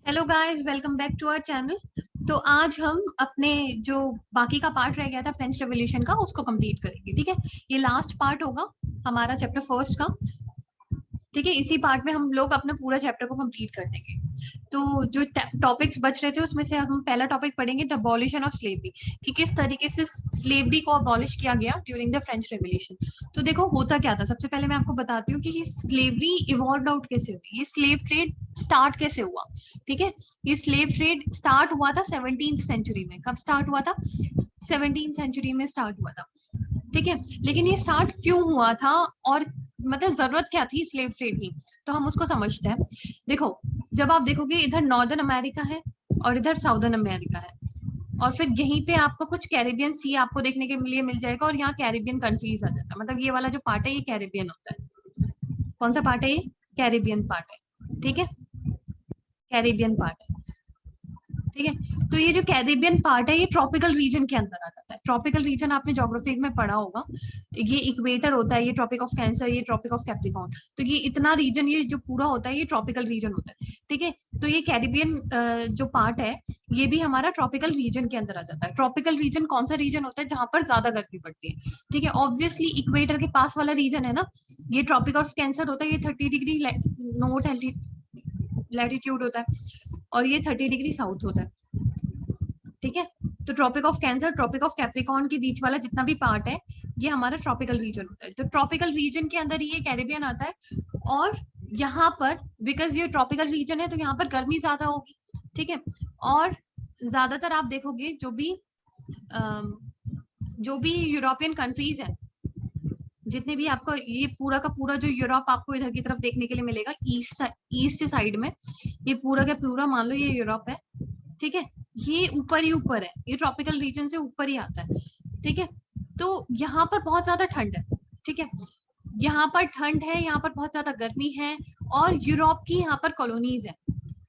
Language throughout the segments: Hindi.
Hello guys, welcome back to our channel. तो आज हम अपने जो बाकी का पार्ट रह गया था फ्रेंच रेवोल्यूशन का, उसको कंप्लीट करेंगे। ठीक है, ये लास्ट पार्ट होगा हमारा चैप्टर फर्स्ट का। ठीक है, इसी पार्ट में हम लोग अपना पूरा चैप्टर को कंप्लीट कर देंगे। तो जो टॉपिक्स बच रहे थे उसमें से हम पहला टॉपिक पढ़ेंगे, द अबॉलिशन ऑफ स्लेवरी, कि किस तरीके से स्लेवरी को अबॉलिश किया गया ड्यूरिंग द फ्रेंच रेवोल्यूशन। तो देखो होता क्या था, सबसे पहले मैं आपको बताती हूँ कि ये स्लेवरी इवॉल्व आउट कैसे हुई, ये स्लेव ट्रेड स्टार्ट कैसे हुआ। ठीक है, ये स्लेव ट्रेड स्टार्ट हुआ था 17th सेंचुरी में। कब स्टार्ट हुआ था? 17th सेंचुरी में स्टार्ट हुआ था। ठीक है, लेकिन ये स्टार्ट क्यों हुआ था और मतलब जरूरत क्या थी स्लेव ट्रेड की, तो हम उसको समझते हैं। देखो, जब आप देखोगे इधर नॉर्दर्न अमेरिका है और इधर साउदर्न अमेरिका है, और फिर यहीं पे आपको कुछ कैरिबियन सी आपको देखने के लिए मिल जाएगा, और यहाँ कैरिबियन कंट्रीज आ जाता है। मतलब ये वाला जो पार्ट है ये कैरिबियन होता है। कौन सा पार्ट है ये? कैरिबियन पार्ट है। ठीक है, कैरिबियन पार्ट है। ठीक है, तो ये जो कैरिबियन पार्ट है ये ट्रॉपिकल रीजन के अंदर आ जाता है। ट्रॉपिकल रीजन आपने ज्योग्राफी में पढ़ा होगा, ये इक्वेटर होता है, ये ट्रॉपिक ऑफ कैंसर, ये ट्रॉपिक ऑफ कैप्रिकॉर्न। तो ये इतना रीजन, ये जो पूरा होता है ये ट्रॉपिकल रीजन होता है। ठीक है, तो ये कैरिबियन जो पार्ट है ये भी हमारा ट्रॉपिकल रीजन के अंदर आ जाता है। ट्रॉपिकल रीजन कौन सा रीजन होता है? जहां पर ज्यादा गर्मी पड़ती है। ठीक है, ऑब्वियसली इक्वेटर के पास वाला रीजन है ना, ये ट्रॉपिक ऑफ कैंसर होता है, ये 30 डिग्री नॉर्थ लैटिट्यूड होता है, और ये 30 डिग्री साउथ होता है। ठीक है, तो Tropic of Cancer, Tropic of Capricorn के बीच वाला जितना भी पार्ट है ये हमारा ट्रॉपिकल रीजन होता है। तो ट्रॉपिकल रीजन के अंदर ही ये कैरिबियन आता है। और यहाँ पर बिकॉज ये ट्रॉपिकल रीजन है तो यहाँ पर गर्मी ज्यादा होगी। ठीक है, और ज्यादातर आप देखोगे जो भी यूरोपियन कंट्रीज हैं, जितने भी आपको ये पूरा का पूरा जो यूरोप आपको इधर की तरफ देखने के लिए मिलेगा, ईस्ट साइड में, ये पूरा का पूरा मान लो ये यूरोप है। ठीक है, ये ऊपर ही ऊपर है, ये ट्रॉपिकल रीजन से ऊपर ही आता है। ठीक है, तो यहाँ पर बहुत ज्यादा ठंड है। ठीक है, यहाँ पर ठंड है, यहाँ पर बहुत ज्यादा गर्मी है, और यूरोप की यहाँ पर कॉलोनीज है।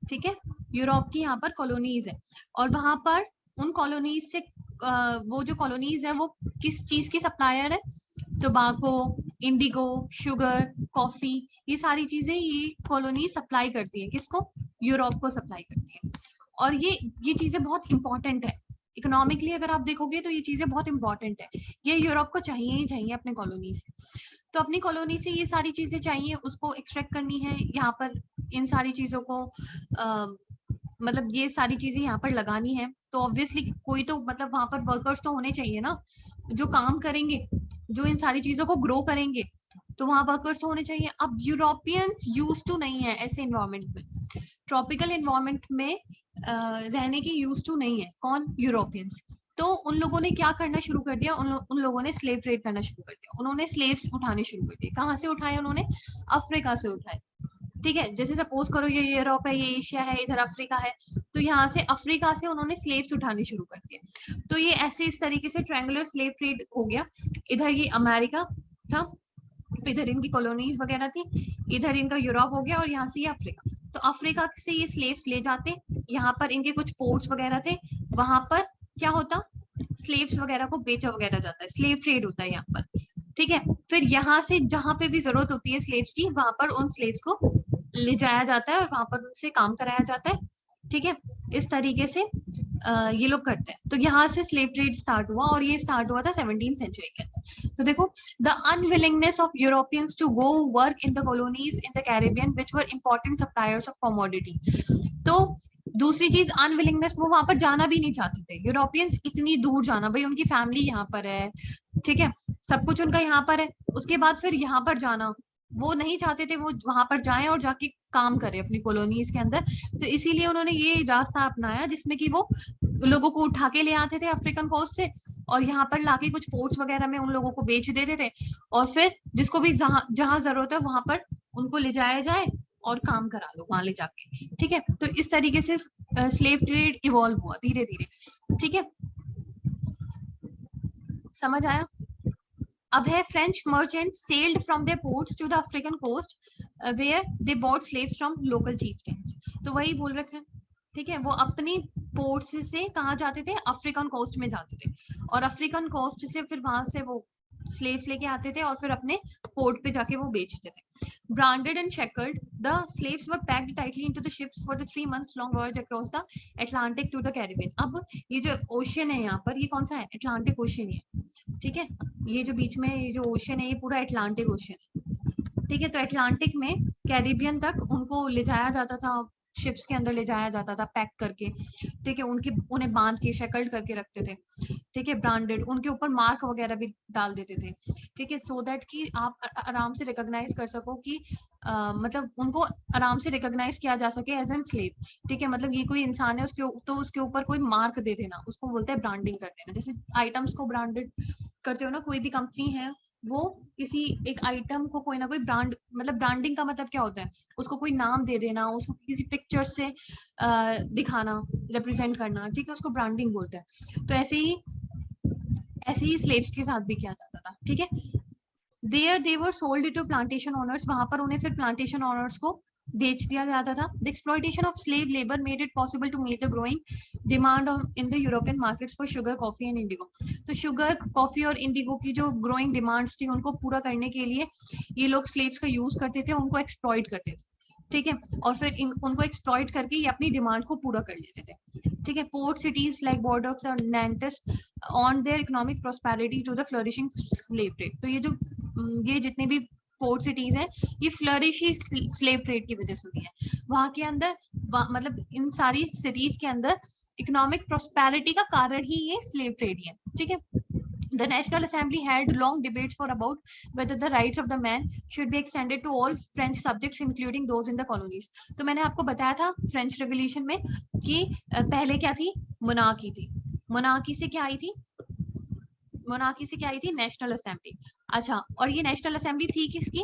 ठीक है, यूरोप की यहाँ पर कॉलोनीज है, और वहां पर उन कॉलोनीज से वो जो कॉलोनीज है वो किस चीज की सप्लायर है? टोबाको, इंडिगो, शुगर, कॉफी, ये सारी चीजें ये कॉलोनी सप्लाई करती है। किसको? यूरोप को सप्लाई करती है। और ये चीजें बहुत इंपॉर्टेंट है इकोनॉमिकली। अगर आप देखोगे तो ये चीजें बहुत इंपॉर्टेंट है, ये यूरोप को चाहिए ही चाहिए अपने कॉलोनी से। तो अपनी कॉलोनी से ये सारी चीजें चाहिए, उसको एक्सट्रैक्ट करनी है यहाँ पर, इन सारी चीजों को मतलब ये सारी चीजें यहाँ पर लगानी है। तो ऑब्वियसली कोई तो मतलब वहां पर वर्कर्स तो होने चाहिए ना, जो काम करेंगे, जो इन सारी चीजों को ग्रो करेंगे। तो वहां वर्कर्स तो होने चाहिए। अब यूरोपियंस यूज टू नहीं है ऐसे इन्वायरमेंट में, ट्रॉपिकल इन्वायरमेंट में रहने की यूज टू नहीं है। कौन? यूरोपियंस। तो उन लोगों ने क्या करना शुरू कर दिया? उन लोगों ने स्लेव ट्रेड करना शुरू कर दिया। उन्होंने स्लेव्स उठाने शुरू कर दिए। कहाँ से उठाए उन्होंने? अफ्रीका से उठाए। ठीक है, जैसे सपोज करो ये यूरोप है, ये एशिया है, इधर अफ्रीका है, तो यहाँ से अफ्रीका से उन्होंने स्लेव्स उठाने शुरू कर दिए। तो ये ऐसे इस तरीके से ट्रायंगुलर स्लेव ट्रेड हो गया। इधर ये अमेरिका था, इधर इनकी कॉलोनीज वगैरह थी, इधर इनका यूरोप हो गया, और यहाँ से ये अफ्रीका। तो अफ्रीका से ये स्लेव्स ले जाते, यहाँ पर इनके कुछ पोर्ट्स वगैरह थे, वहां पर क्या होता? स्लेव्स वगैरह को बेचा वगैरह जाता है, स्लेव ट्रेड होता है यहाँ पर। ठीक है, फिर यहाँ से जहां पे भी जरूरत होती है स्लेव्स की, वहां पर उन स्लेव्स को ले जाया जाता है और वहां पर उनसे काम कराया जाता है। ठीक है, इस तरीके से ये लोग करते हैं। तो यहाँ से स्लेव ट्रेड स्टार्ट हुआ, और ये स्टार्ट हुआ था 17th सेंचुरी के अंदर। तो देखो, the unwillingness of Europeans to go work in the colonies in the Caribbean which were important suppliers of commodity. तो दूसरी चीज अनविलिंगनेस, वो वहां पर जाना भी नहीं चाहते थे यूरोपियंस, इतनी दूर जाना, भाई उनकी फैमिली यहाँ पर है, ठीक है, सब कुछ उनका यहाँ पर है, उसके बाद फिर यहाँ पर जाना वो नहीं चाहते थे। वो वहां पर जाएं और जाके काम करें अपनी कॉलोनीज के अंदर। तो इसीलिए उन्होंने ये रास्ता अपनाया जिसमें कि वो लोगों को उठा के ले आते थे अफ्रीकन कोस्ट से, और यहाँ पर लाके कुछ पोर्ट्स वगैरह में उन लोगों को बेच देते थे, और फिर जिसको भी जहां जहां जरूरत है वहां पर उनको ले जाया जाए और काम करा लो वहां ले जाके। ठीक है, तो इस तरीके से स्लेव ट्रेड इवॉल्व हुआ धीरे धीरे। ठीक है, समझ आया? अब है French merchant sailed from their ports to the African coast where they bought slaves from local chieftains. तो वही बोल रखे हैं। ठीक है, वो अपनी पोर्ट्स से कहाँ जाते थे? अफ्रीकन कोस्ट में जाते थे, और अफ्रीकन कोस्ट से फिर वहां से वो स्लेव्स लेके आते थे और फिर अपने पोर्ट पे जाके वो बेचते थे। Branded and shackled, the slaves were packed tightly into the ships for the 3 months long voyage across the Atlantic to the Caribbean. अब ये जो ओशन है यहाँ पर, ये कौन सा है? अटलांटिक ओशन है, ठीक है। ये जो बीच में ये जो ओशन है, ये पूरा अटलांटिक ओशन है, ठीक है। तो अटलांटिक में कैरिबियन तक उनको ले जाया जाता था, शिप्स के अंदर ले जाया जाता था पैक करके, ठीक है। उन्हें बांध के शेकल्ड करके रखते थे, ठीक है। ब्रांडेड, उनके ऊपर मार्क वगैरह भी डाल देते थे, ठीक है, सो दैट कि आप आराम से रिकॉग्नाइज कर सको कि मतलब उनको आराम से रिकॉग्नाइज किया जा सके एज एन स्लेव, ठीक है। मतलब ये कोई इंसान है, तो उसके ऊपर कोई मार्क दे देना, उसको बोलते हैं ब्रांडिंग कर देना। जैसे आइटम्स को ब्रांडेड करते हो ना, कोई भी कंपनी है वो किसी एक आइटम को कोई ना कोई ब्रांड, मतलब ब्रांडिंग का मतलब क्या होता है? उसको कोई नाम दे देना, उसको किसी पिक्चर से दिखाना, रिप्रेजेंट करना, ठीक है, उसको ब्रांडिंग बोलते हैं। तो ऐसे ही स्लेव्स के साथ भी किया जाता था, ठीक है। There they were sold to plantation owners, वहां पर उन्हें फिर प्लांटेशन ओनर्स को बेच दिया जाता था। The exploitation of slave labour made it possible to meet the growing demand in the European markets for sugar, coffee and indigo. तो शुगर, कॉफी और इंडिगो की जो ग्रोइंग डिमांड्स थी, उनको पूरा करने के लिए ये लोग स्लेव्स का यूज करते थे, उनको एक्सप्लॉइट करते थे, ठीक है। और फिर उनको एक्सप्लॉइट करके ये अपनी डिमांड को पूरा कर लेते थे, ठीक है। पोर्ट सिटीज लाइक बोर्डोक्स और Nantes on their economic prosperity to the flourishing slave trade. तो ये जितने भी पोर्ट सिटीज हैं, ये फ्लरिश ही स्लेव ट्रेड की वजह से हुई है। वहां के अंदर मतलब इन सारी सिटीज के अंदर इकोनॉमिक प्रोस्पेरिटी का कारण ही ये स्लेव ट्रेड ही है, ठीक है। The National Assembly had long debates for about whether the rights of the man should be extended to all French subjects, including those in the colonies. तो मैंने आपको बताया था फ्रेंच रेवोल्यूशन में कि पहले क्या थी? मोनार्की थी। मोनार्की से क्या आई थी? मोनार्की से क्या आई थी? National assembly. अच्छा, और ये नेशनल असेंबली थी किसकी?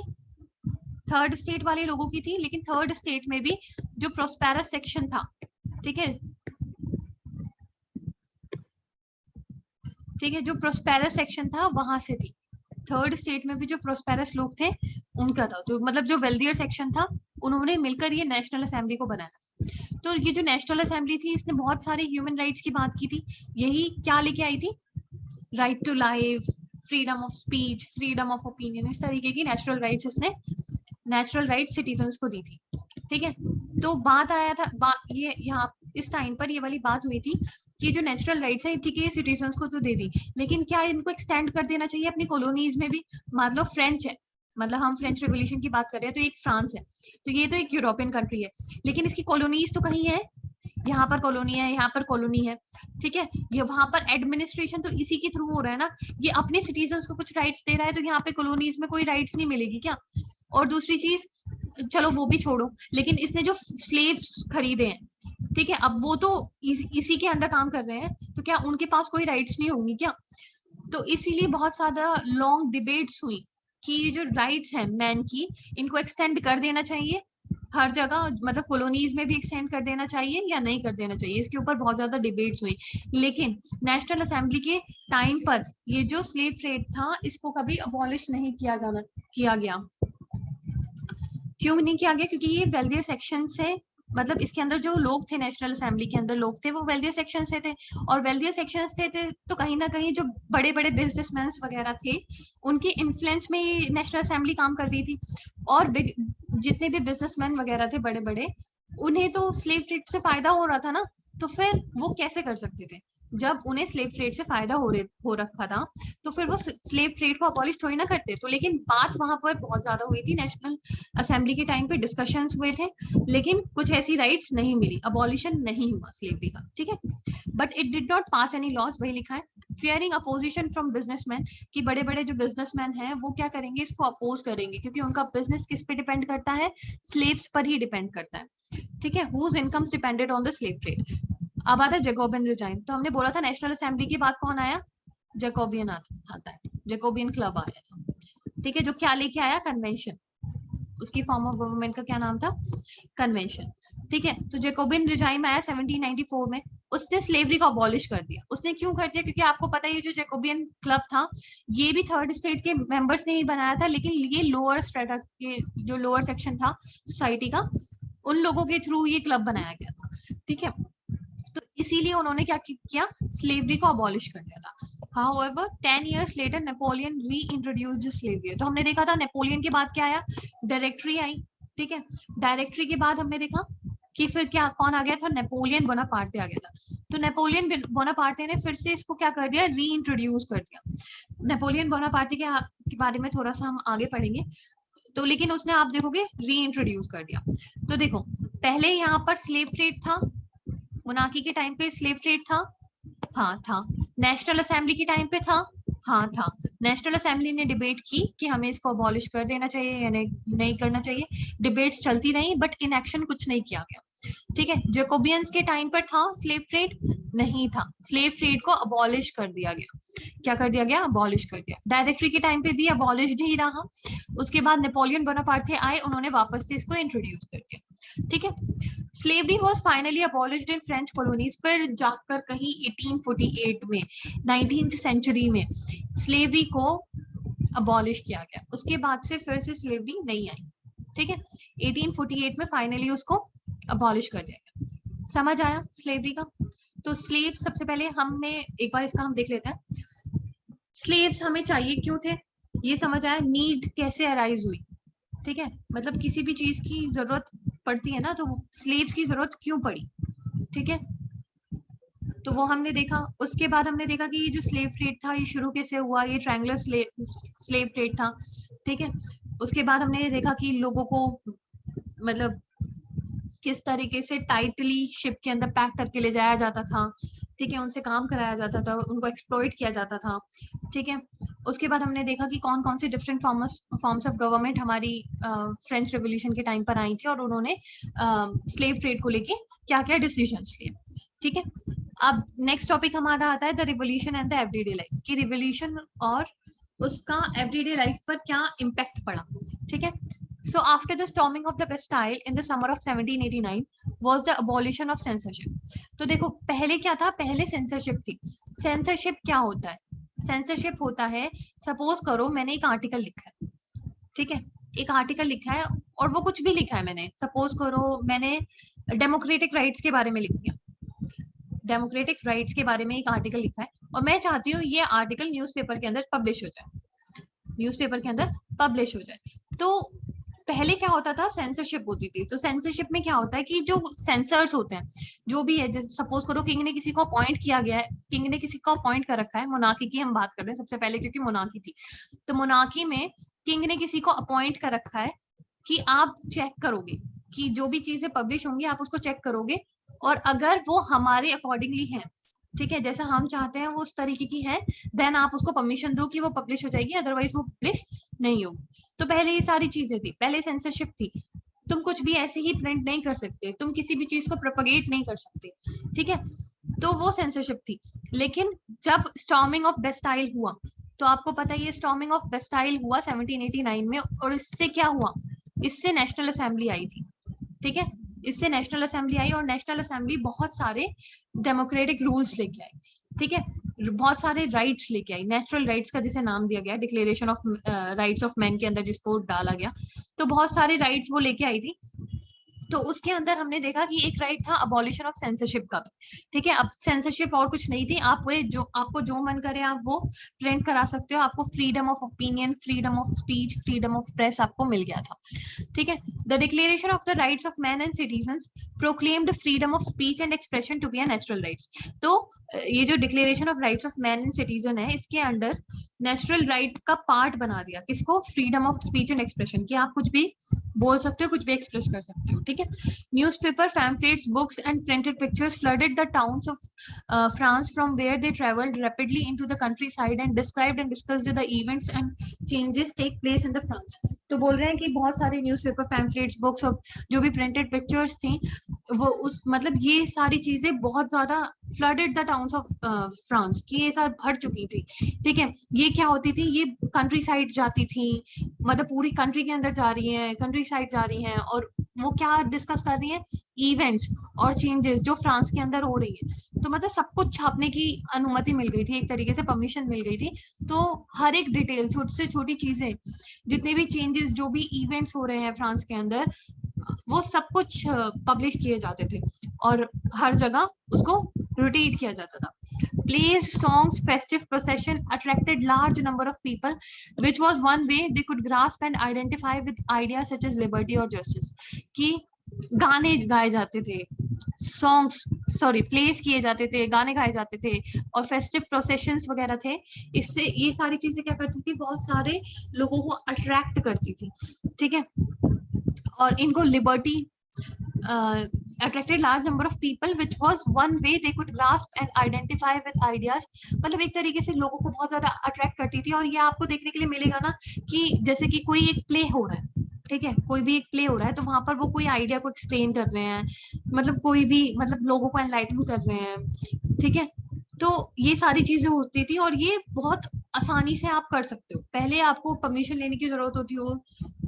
थर्ड स्टेट वाले लोगों की थी, लेकिन थर्ड स्टेट में भी जो प्रोस्पेरस सेक्शन था, ठीक है, ठीक है, जो प्रोस्पेरस सेक्शन था वहां से थी। थर्ड स्टेट में भी जो प्रोस्पेरस लोग थे उनका था, जो मतलब जो वेल्दियर सेक्शन था, उन्होंने मिलकर ये नेशनल असेंबली को बनाया था। तो ये जो नेशनल असेंबली थी, इसने बहुत सारे ह्यूमन राइट्स की बात की थी। यही क्या लेके आई थी? Right to life, freedom of speech, freedom of opinion, इस तरीके की नेचुरल राइट्स इसने नेचुरल राइट सिटीजन्स को दी थी, ठीक है। तो बात आया था ये यहाँ इस टाइम पर ये वाली बात हुई थी कि जो नेचुरल राइट्स है, ठीक है, सिटीजन्स को तो दे दी, लेकिन क्या इनको एक्सटेंड कर देना चाहिए अपनी कॉलोनीज में भी? मान लो फ्रेंच है, मतलब हम फ्रेंच रेवोल्यूशन की बात कर रहे हैं, तो एक फ्रांस है, तो ये तो एक यूरोपियन कंट्री है, लेकिन इसकी कॉलोनीज तो कहीं है, यहाँ पर कॉलोनी है, यहाँ पर कॉलोनी है, ठीक है। ये वहां पर एडमिनिस्ट्रेशन तो इसी के थ्रू हो रहा है ना। ये अपने सिटीजन्स को कुछ राइट्स दे रहा है, तो यहाँ पे कॉलोनीज में कोई राइट्स नहीं मिलेगी क्या? और दूसरी चीज, चलो वो भी छोड़ो, लेकिन इसने जो स्लेव्स खरीदे हैं, ठीक है, अब वो तो इसी के अंडर काम कर रहे हैं, तो क्या उनके पास कोई राइट्स नहीं होंगी क्या? तो इसीलिए बहुत ज्यादा लॉन्ग डिबेट्स हुई कि ये जो राइट्स हैं मैन की, इनको एक्सटेंड कर देना चाहिए हर जगह, मतलब कॉलोनीज में भी एक्सटेंड कर देना चाहिए या नहीं कर देना चाहिए। इसके ऊपर बहुत ज्यादा डिबेट्स हुई, लेकिन नेशनल असेंबली के टाइम पर ये जो स्लेव ट्रेड था, इसको कभी अबॉलिश नहीं किया गया। क्यों नहीं किया गया? क्योंकि ये वेल्दियर सेक्शन से, मतलब इसके अंदर जो लोग थे, नेशनल असेंबली के अंदर लोग थे, वो वेल्दियर सेक्शन से थे, और वेल्दियर सेक्शन से थे तो कहीं ना कहीं जो बड़े बड़े बिजनेसमैन वगैरह थे, उनके इन्फ्लुएंस में ये नेशनल असेंबली काम कर रही थी। और जितने भी बिजनेसमैन वगैरह थे बड़े बड़े, उन्हें तो स्लेव ट्रेड से फायदा हो रहा था ना, तो फिर वो कैसे कर सकते थे? जब उन्हें स्लेव ट्रेड से फायदा हो रखा था, तो फिर वो स्लेव ट्रेड को अबॉलिश थोड़ी ना करते। तो लेकिन बात वहां पर बहुत ज्यादा हुई थी, नेशनल असेंबली के टाइम पे डिस्कशंस हुए थे, लेकिन कुछ ऐसी राइट्स नहीं मिली, अबॉलिशन नहीं हुआ स्लेवरी का, ठीक है। But it did not pass any loss, वही लिखा है, फियरिंग अपोजिशन फ्रॉम बिजनेसमैन, कि बड़े बड़े जो बिजनेसमैन हैं वो क्या करेंगे, इसको अपोज करेंगे, क्योंकि उनका बिजनेस किस पे डिपेंड करता है? स्लेव्स पर ही डिपेंड करता है, ठीक है। Whose incomes depended on the slave trade. अब आता है जैकोबियन रिजाइन। तो हमने बोला था नेशनल असेंबली के बाद कौन आया? जैकोबियन आता है, जैकोबियन क्लब आया था, ठीक है, जो क्या लेके आया? कन्वेंशन। उसकी फॉर्म ऑफ गवर्नमेंट का क्या नाम था? कन्वेंशन, ठीक है। तो जैकोबियन रिजाइम आया 1794 में, उसने स्लेवरी को अबॉलिश कर दिया। उसने क्यों कर दिया? क्योंकि आपको पता है ये जो जैकोबियन क्लब था, ये भी थर्ड स्टेट के मेंबर्स ने ही बनाया था, लेकिन ये लोअर स्ट्रेटा के जो लोअर सेक्शन था सोसाइटी का, उन लोगों के थ्रू ये क्लब बनाया गया था, ठीक है। तो इसीलिए उन्होंने क्या किया? स्लेवरी को अबॉलिश कर दिया था। However, 10 years later, Napoleon reintroduced slavery. तो हमने देखा था नेपोलियन के बाद क्या आया, डायरेक्टरी आई, ठीक है। डायरेक्टरी के बाद हमने देखा कि फिर क्या कौन आ गया था, नेपोलियन बोनापार्टे आ गया था। तो नेपोलियन बोनापार्टे ने फिर से इसको क्या कर दिया, रीइंट्रोड्यूस कर दिया। नेपोलियन बोनापार्टे के बारे में थोड़ा सा हम आगे पढ़ेंगे, तो लेकिन उसने आप देखोगे रीइंट्रोड्यूस कर दिया। तो देखो पहले यहाँ पर स्लेव ट्रेड था, मोनार्की के टाइम पे स्लेव ट्रेड था, हाँ था। नेशनल असेंबली के टाइम पे था, हाँ था। नेशनल असेंबली ने डिबेट की कि हमें इसको अबॉलिश कर देना चाहिए या नहीं करना चाहिए। डिबेट्स चलती रही बट इन एक्शन कुछ नहीं किया गया, ठीक है। जैकोबियंस के टाइम पर था स्लेव ट्रेड, नहीं था। स्लेव ट्रेड को अबॉलिश कर दिया गया। क्या कर दिया गया, अबॉलिश कर दिया। डायरेक्टरी के टाइम पे भी अबॉलिश्ड ही रहा। उसके बाद नेपोलियन बोनापार्टे आए, उन्होंने वापस से इसको इंट्रोड्यूस कर दिया, ठीक है। Slavery was finally abolished in French colonies. फिर जाकर कहीं 1848 में, 19th सेंचुरी में स्लेवरी को अबॉलिश किया गया। उसके बाद से फिर से स्लेवरी नहीं आई, ठीक है। 1848 में फाइनली उसको अबॉलिश कर दिया गया। समझ आया स्लेवरी का? तो स्लेव सबसे पहले हमने एक बार इसका हम देख लेते हैं। स्लेव्स हमें चाहिए क्यों थे, ये समझ आया। नीड कैसे अराइज हुई, ठीक है। मतलब किसी भी चीज की जरूरत पड़ती है ना, तो स्लेव्स की जरूरत क्यों पड़ी, ठीक है। तो वो हमने देखा। उसके बाद हमने देखा कि ये जो स्लेव ट्रेड था ये शुरू कैसे हुआ, ये ट्रायंगुलर स्लेव ट्रेड था, ठीक है। उसके बाद हमने देखा कि लोगों को मतलब किस तरीके से टाइटली शिप के अंदर पैक करके ले जाया जाता था, ठीक है। उनसे काम कराया जाता था, उनको एक्सप्लॉइट किया जाता था, ठीक है। उसके बाद हमने देखा कि कौन कौन से डिफरेंट फॉर्म्स ऑफ गवर्नमेंट हमारी फ्रेंच रेवोल्यूशन के टाइम पर आई थी और उन्होंने स्लेव ट्रेड को लेके क्या क्या डिसीजंस लिए, ठीक है। अब नेक्स्ट टॉपिक हमारा आता है the revolution and the everyday life, कि रिवोल्यूशन और उसका एवरीडे लाइफ पर क्या इम्पैक्ट पड़ा, ठीक है। So after the storming of the Bastille in the summer of 1789 was the abolition of censorship. तो देखो पहले क्या था, पहले सेंसरशिप थी। सेंसरशिप क्या होता है, सेंसरशिप होता है, सपोज करो मैंने एक आर्टिकल लिखा है, ठीक है। एक आर्टिकल लिखा है और वो कुछ भी लिखा है मैंने, सपोज करो मैंने डेमोक्रेटिक राइट्स के बारे में लिख दिया, डेमोक्रेटिक राइट्स के बारे में एक आर्टिकल लिखा है और मैं चाहती हूँ ये आर्टिकल न्यूज़पेपर के अंदर पब्लिश हो जाए, न्यूज़पेपर के अंदर पब्लिश हो जाए। तो पहले क्या होता था, सेंसरशिप होती थी। तो सेंसरशिप में क्या होता है कि जो सेंसर्स होते हैं, जो भी है, सपोज करो किंग ने किसी को अपॉइंट किया गया है, किंग ने किसी को अपॉइंट कर रखा है, मोनार्की की हम बात कर रहे हैं सबसे पहले क्योंकि मोनार्की थी। तो मोनार्की में किंग ने किसी को अपॉइंट कर रखा है कि आप चेक करोगे कि जो भी चीजें पब्लिश होंगी आप उसको चेक करोगे, और अगर वो हमारे अकॉर्डिंगली है, ठीक है, जैसा हम चाहते हैं वो उस तरीके की है, देन आप उसको परमिशन दो कि वो पब्लिश हो जाएगी, अदरवाइज वो पब्लिश नहीं होगी। तो पहले ये सारी चीजें थी, पहले सेंसरशिप थी। तुम कुछ भी ऐसे ही प्रिंट नहीं कर सकते, तुम किसी भी चीज को प्रोपगेट नहीं कर सकते, ठीक है। तो वो सेंसरशिप थी। लेकिन जब स्टॉर्मिंग ऑफ बेस्टाइल हुआ, तो आपको पता है ये स्टॉर्मिंग ऑफ बेस्टाइल हुआ 1789 में, और इससे क्या हुआ, इससे नेशनल असेंबली आई थी, ठीक है। इससे नेशनल असेंबली आई और नेशनल असेंबली बहुत सारे डेमोक्रेटिक रूल्स लेके आई, ठीक है। बहुत सारे राइट्स लेके आई, नेचुरल राइट्स का जिसे नाम दिया गया, declaration of rights of man के अंदर जिसको डाला गया, तो बहुत सारे राइट्स वो लेके आई थी। तो उसके अंदर हमने देखा कि एक राइट था अबॉलिशन ऑफ सेंसरशिप का, ठीक है। अब सेंसरशिप और कुछ नहीं थी, आप वो जो आपको जो मन करे आप वो प्रिंट करा सकते हो, आपको freedom of opinion, freedom of speech, freedom of press आपको मिल गया था, ठीक है। The declaration of the rights of man and citizens proclaimed freedom of speech and expression to be a natural rights. तो ये जो declaration of rights of man and citizen है, इसके अंडर नेचुरल राइट का पार्ट बना दिया किसको, freedom of speech and expression, कि आप कुछ भी बोल सकते हो, कुछ भी एक्सप्रेस कर सकते हो, ठीक है। Newspaper, pamphlets, books and printed pictures flooded the towns of France from where they travelled rapidly into the countryside and described and discussed the events and changes take place in the France. तो बोल रहे हैं कि बहुत सारे न्यूज़पेपर, पैम्फलेट्स, बुक्स और जो भी प्रिंटेड पिक्चर्स थी, वो उस मतलब ये सारी चीजें बहुत ज्यादा flooded the towns of France, की ये सारी भर चुकी थी, ठीक है। ये क्या होती थी, ये कंट्री साइड जाती थी, मतलब पूरी कंट्री के अंदर जा रही है, कंट्री साइड जा रही हैं, और वो क्या डिस्कस कर रही है, इवेंट्स और चेंजेस जो फ्रांस के अंदर हो रही है। तो मतलब सब कुछ छापने की अनुमति मिल गई थी, एक तरीके से परमिशन मिल गई थी। तो हर एक डिटेल, छोटी से छोटी चीजें, जितने भी चेंजेस, जो भी इवेंट्स हो रहे हैं फ्रांस के अंदर, वो सब कुछ पब्लिश किए जाते थे और हर जगह उसको रोटेट किया जाता था। plays, songs, festive procession attracted large number of people, which was one way they could grasp and identify with ideas such as liberty or justice. कि गाने गाए जाते थे, सॉन्ग्स सॉरी प्लेस किए जाते थे, गाने गाए जाते थे, और फेस्टिव प्रोसेशंस वगैरह थे. इससे ये सारी चीजें क्या करती थी, बहुत सारे लोगों को अट्रैक्ट करती थी. ठीक है, और इनको liberty attracted large number of people, which was one way they could grasp and identify with ideas. मतलब एक तरीके से लोगों को बहुत ज्यादा अट्रैक्ट करती थी. और ये आपको देखने के लिए मिलेगा ना कि जैसे कि कोई एक प्ले हो रहा है, ठीक है, कोई भी एक प्ले हो रहा है, तो वहां पर वो कोई आइडिया को एक्सप्लेन कर रहे हैं, मतलब कोई भी मतलब लोगों को एनलाइटन कर रहे हैं. ठीक है, तो ये सारी चीजें होती थी और ये बहुत आसानी से आप कर सकते हो. पहले आपको परमिशन लेने की जरूरत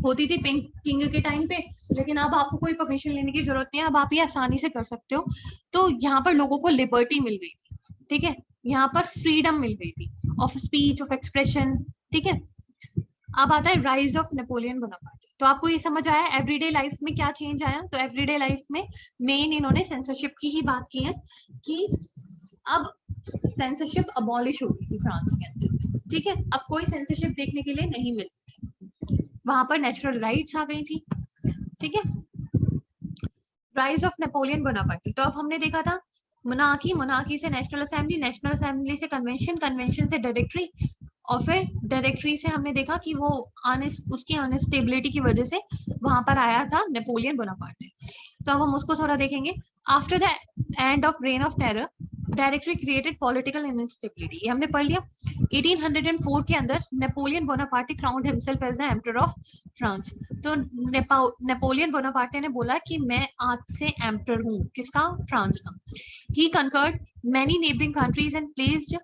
होती थी किंग के टाइम पे, लेकिन अब आपको कोई परमिशन लेने की जरूरत नहीं है, अब आप ये आसानी से कर सकते हो. तो यहाँ पर लोगों को लिबर्टी मिल गई थी. ठीक है, यहाँ पर फ्रीडम मिल गई थी ऑफ स्पीच, ऑफ एक्सप्रेशन. ठीक है, अब आता है राइज ऑफ नेपोलियन बोनापार्ट. तो आपको ये समझ आया एवरीडे लाइफ में क्या चेंज आया. तो एवरीडे लाइफ में मेन इन्होंने सेंसरशिप की ही बात की है कि अब सेंसरशिप अबॉलिश हो गई थी फ्रांस के अंदर. ठीक है, अब कोई सेंसरशिप देखने के लिए नहीं मिलती थी, वहां पर नेचुरल राइट्स आ गई थी. ठीक है, राइज ऑफ नेपोलियन बोनापार्ट. तो अब हमने देखा था मोनार्की, मोनार्की से नेशनल असेंबली, नेशनल असेंबली से कन्वेंशन, कन्वेंशन से डायरेक्टरी, और फिर डायरेक्टरी से हमने देखा कि वो उसकी अनस्टेबिलिटी की वजह से वहां पर आया था नेपोलियन बोनापार्ट. तो अब हम उसको थोड़ा देखेंगे. After the end of reign of terror, Directory created political instability. ये हमने पढ़ लिया. 1804 के अंदर Napoleon Bonaparte crowned himself as the emperor of France. तो नेपोलियन बोनापार्ट ने बोला कि मैं आज से एम्परर हूँ. किसका? फ्रांस का. He conquered many neighbouring countries and placed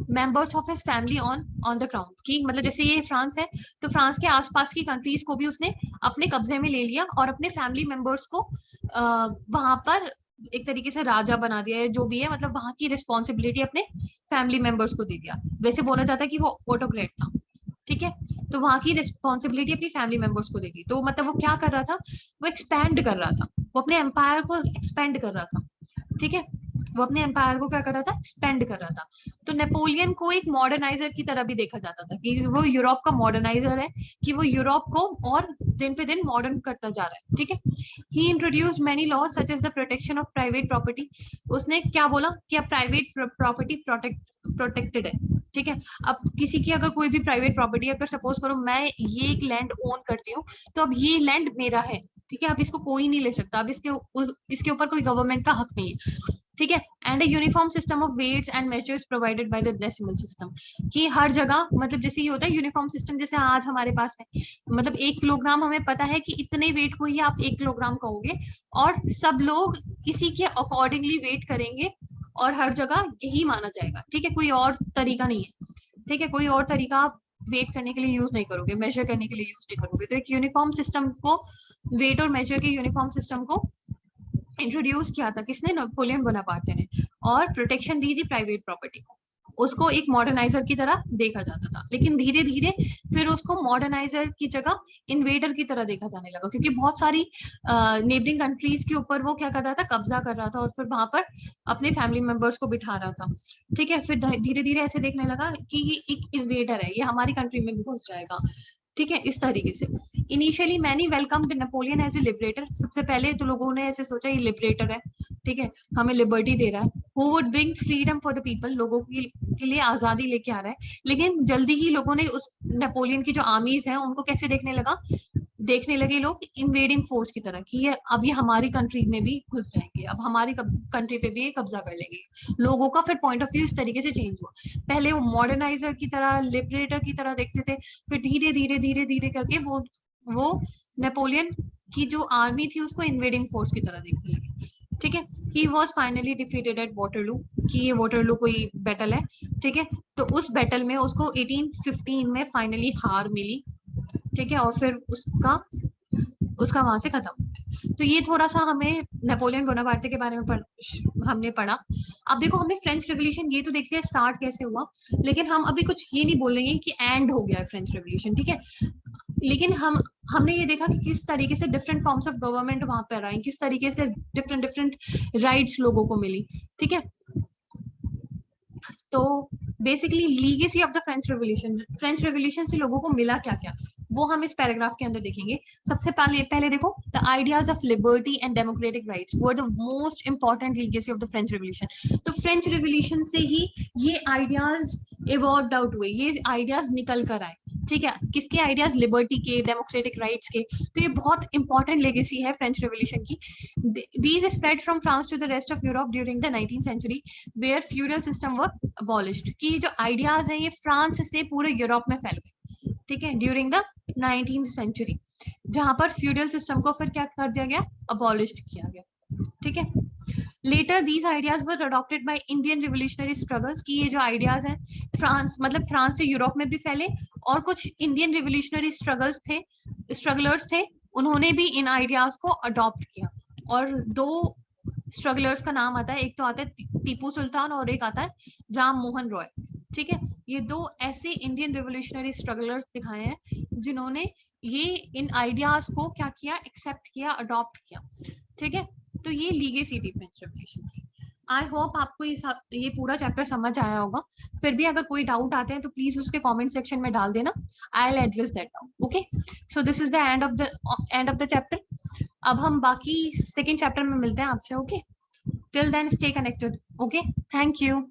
members of his family on the crown. की मतलब जैसे ये फ्रांस है तो फ्रांस के आसपास की कंट्रीज को भी उसने अपने कब्जे में ले लिया और अपने फैमिली मेंबर्स को वहां पर एक तरीके से राजा बना दिया है, जो भी है, मतलब वहां की रिस्पॉन्सिबिलिटी अपने फैमिली मेंबर्स को दे दिया. वैसे बोला जाता है कि वो ऑटोक्रेट था. ठीक है, तो वहां की रिस्पॉन्सिबिलिटी अपनी फैमिली मेंबर्स को दे दी. तो मतलब वो क्या कर रहा था, वो एक्सपैंड कर रहा था, वो अपने एम्पायर को एक्सपेंड कर रहा था. ठीक है, वो अपने एम्पायर को क्या कर रहा था, एक्सपेंड कर रहा था. तो नेपोलियन को एक मॉडर्नाइजर की तरह भी देखा जाता था कि वो यूरोप का मॉडर्नाइजर है, कि वो यूरोप को और दिन पे दिन मॉडर्न करता जा रहा है. ठीक है, he introduced many laws such as the protection of private property. उसने क्या बोला कि अब प्राइवेट प्रॉपर्टी प्रोटेक्टेड है. ठीक है, अब किसी की अगर कोई भी प्राइवेट प्रॉपर्टी, अगर सपोज करो मैं ये एक लैंड ओन करती हूँ, तो अब ये लैंड मेरा है. ठीक है, अब इसको कोई नहीं ले सकता, अब इसके ऊपर कोई गवर्नमेंट का हक नहीं है. ठीक है, and uniform system of weights and measures provided by the decimal system. कि हर जगह मतलब जैसे ये होता है यूनिफॉर्म सिस्टम, जैसे आज हमारे पास है, मतलब 1 किलोग्राम हमें पता है कि इतने वेट को ही आप 1 किलोग्राम कहोगे, और सब लोग इसी के अकॉर्डिंगली वेट करेंगे और हर जगह यही माना जाएगा. ठीक है, कोई और तरीका नहीं है. ठीक है, कोई और तरीका आप वेट करने के लिए यूज नहीं करोगे, मेजर करने के लिए यूज नहीं करोगे. तो एक यूनिफॉर्म सिस्टम को, वेट और मेजर के यूनिफॉर्म सिस्टम को इंट्रोड्यूस किया था किसने? नेपोलियन बोनापार्ट ने. और प्रोटेक्शन दी थी प्राइवेट प्रॉपर्टी को. उसको एक मॉडर्नाइजर की तरह देखा जाता था, लेकिन धीरे धीरे फिर उसको मॉडर्नाइजर की जगह इन्वेडर की तरह देखा जाने लगा, क्योंकि बहुत सारी नेबरिंग कंट्रीज के ऊपर वो क्या कर रहा था, कब्जा कर रहा था, और फिर वहां पर अपने फैमिली मेंबर्स को बिठा रहा था. ठीक है, फिर धीरे धीरे ऐसे देखने लगा कि ये एक इन्वेडर है, ये हमारी कंट्री में भी घुस जाएगा. ठीक है, इस तरीके से. Initially many welcomed Napoleon as a liberator. सबसे पहले तो लोगों ने ऐसे सोचा ये लिबरेटर है, ठीक है, हमें लिबर्टी दे रहा है, who would bring freedom for the people, लोगों के लिए आजादी लेके आ रहा है. लेकिन जल्दी ही लोगों ने उस नेपोलियन की जो आर्मीज हैं उनको कैसे देखने लगे लोग इन्वेडिंग फोर्स की तरह, कि ये अब ये हमारी कंट्री में भी घुस जाएंगे, अब हमारी कंट्री पे भी कब्जा कर लेंगे. लोगों का फिर पॉइंट ऑफ व्यू इस तरीके से चेंज हुआ. पहले वो मॉडर्नाइजर की तरह, लिबरेटर की तरह देखते थे, फिर धीरे धीरे करके वो नेपोलियन की जो आर्मी थी उसको इन्वेडिंग फोर्स की तरह देखने लगे. ठीक है, he was finally defeated at Waterloo, कि ये वाटरलू कोई बैटल है. ठीक है, तो उस बैटल में उसको 1815 में फाइनली हार मिली. ठीक है, और फिर उसका वहां से खत्म. तो ये थोड़ा सा हमें नेपोलियन बोनापार्टे के बारे में हमने पढ़ा. अब देखो, हमने फ्रेंच रेवोल्यूशन ये तो देख लिया स्टार्ट कैसे हुआ, लेकिन हम अभी कुछ ये नहीं बोल रहे हैं कि एंड हो गया है फ्रेंच रेवोल्यूशन. ठीक है, लेकिन हमने ये देखा कि किस तरीके से डिफरेंट फॉर्म्स ऑफ गवर्नमेंट वहां पर आई, किस तरीके से डिफरेंट राइट्स लोगों को मिली. ठीक है, तो basically legacy of the French revolution से लोगों को मिला क्या क्या, वो हम इस पैराग्राफ के अंदर देखेंगे। सबसे पहले पहले देखो, the ideas of liberty and democratic rights were the most important legacy of the French revolution. तो फ्रेंच रेवोल्यूशन से ही ये आइडियाज इवॉल्व आउट हुए, ये आइडियाज निकल कर आए, ठीक है। किसके आइडियाज? लिबर्टी के, डेमोक्रेटिक राइट्स के। तो ये बहुत इंपॉर्टेंट लेगेसी है फ्रेंच रेवोल्यूशन की। These spread from France to the rest of Europe during the 19th century, where feudal system were abolished। कि जो आइडियाज हैं ये फ्रांस से पूरे यूरोप में फैल गए, ठीक है, ड्यूरिंग द 19th century, जहां पर फ्यूडल सिस्टम को फिर क्या कर दिया गया? अबॉलिश किया गया, ठीक है। Later these ideas were adopted by Indian revolutionary struggles. की ये जो आइडियाज हैं फ्रांस, मतलब फ्रांस से यूरोप में भी फैले, और कुछ इंडियन रिवोल्यूशनरी स्ट्रगलर्स थे, उन्होंने भी इन आइडियाज को अडॉप्ट किया। और दो स्ट्रगलर्स का नाम आता है, एक तो आता है टीपू सुल्तान और एक आता है राम मोहन रॉय, ठीक है। ये दो ऐसे इंडियन रिवोल्यूशनरी स्ट्रगलर्स दिखाए हैं जिन्होंने ये इन आइडियाज को क्या किया? एक्सेप्ट किया, अडॉप्ट किया, ठीक है। तो ये लीगेसी थी फ्रेंच रेवोल्यूशन की। आई होप आपको ये पूरा चैप्टर समझ आया होगा। फिर भी अगर कोई डाउट आते हैं तो प्लीज उसके कमेंट सेक्शन में डाल देना, I will address that doubt. Okay, so this is the end of the chapter. अब हम बाकी सेकेंड चैप्टर में मिलते हैं आपसे। Okay, till then stay connected. Okay, thank you.